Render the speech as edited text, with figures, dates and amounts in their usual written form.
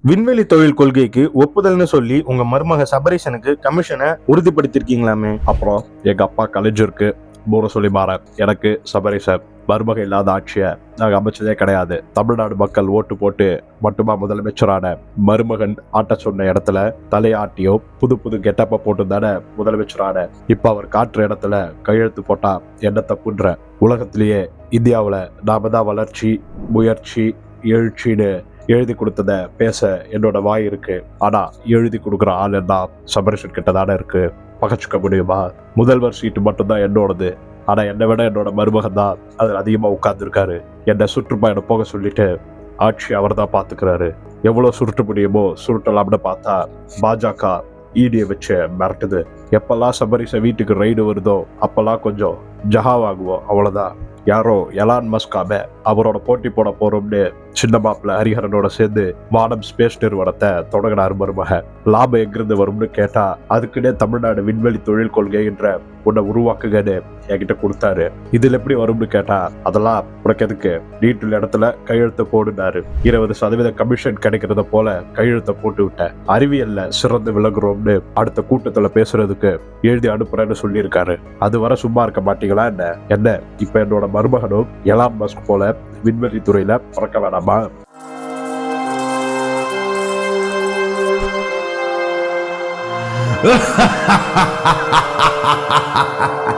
விண்வெளி தொழில் கொள்கைக்கு ஒப்புதல்னு சொல்லி உங்க மருமக சபரீஷனுக்கு கமிஷனை உறுதிப்படுத்திருக்கீங்களாமே. அப்புறம் எங்க அப்பா கலைஞருக்கு மூணு சொல்லி மாற எனக்கு சபரீஷன் மருமக இல்லாத ஆட்சியை நாங்க அமைச்சதே கிடையாது. தமிழ்நாடு மக்கள் ஓட்டு போட்டு மட்டுமா முதலமைச்சரான மருமகன் ஆட்ட சொன்ன இடத்துல தலையாட்டியோ புது புது கெட்டப்ப போட்டு தானே முதலமைச்சரான. இப்ப அவர் காட்டுற இடத்துல கையெழுத்து போட்டா என்ன தப்புன்ற? உலகத்திலேயே இந்தியாவுல நாம தான் வளர்ச்சி, முயற்சி, எழுச்சின்னு எழுதி கொடுத்தத பேச என்னோட வாய் இருக்கு. ஆனா எழுதி கொடுக்குற ஆள் என்ன சபரீஷன் கிட்ட தானே இருக்கு. பகச்சுக்க முடியுமா? முதல்வர் சீட்டு மட்டும்தான் என்னோடது. ஆனா என்னை விட என்னோட மருமகன் தான் அதில் அதிகமா உட்கார்ந்துருக்காரு. என்னை சுற்றுப்பயணம் போக சொல்லிட்டு ஆட்சி அவர் தான் பாத்துக்கிறாரு. எவ்வளவு சுருட்ட முடியுமோ சுருட்டலாம்னு பார்த்தா பாஜக ஈடியை வச்சு மிரட்டுது. எப்பெல்லாம் சபரீஷ வீட்டுக்கு ரைடு வருதோ அப்பெல்லாம் கொஞ்சம் ஜஹாவாகுவோம், அவ்வளவுதான். யாரோ எலான் மஸ்காம அவரோட போட்டி போட போறோம்னு சின்ன மாப்பிள்ள ஹரிஹரனோட சேர்ந்து வானம் ஸ்பேஸ் நிறுவனத்தை தொடங்கினார் மருமக. லாபம் எங்கிருந்து வரும்னு கேட்டா அதுக்குன்னே தமிழ்நாடு விண்வெளி தொழில் கொள்கை என்ற உன்னை உருவாக்குங்கன்னு என்கிட்ட கொடுத்தாரு. இதுல எப்படி வரும்னு கேட்டா அதெல்லாம் உனக்கு எதுக்கு, நீட்டுள்ள இடத்துல கையெழுத்து போடுனாரு. 20% கமிஷன் கிடைக்கிறத போல கையெழுத்த போட்டு விட்டேன். அறிவியல்ல சிறந்து விளங்குறோம்னு அடுத்த கூட்டத்துல பேசுறதுக்கு எழுதி அனுப்புறேன்னு சொல்லியிருக்காரு. அது வர சும்மா இருக்க மாட்டீங்களா என்ன? என்ன இப்ப என்னோட மருமகனும் எலான் மஸ்க் போல விண்வெளி துறையில பறக்க வேணாமா?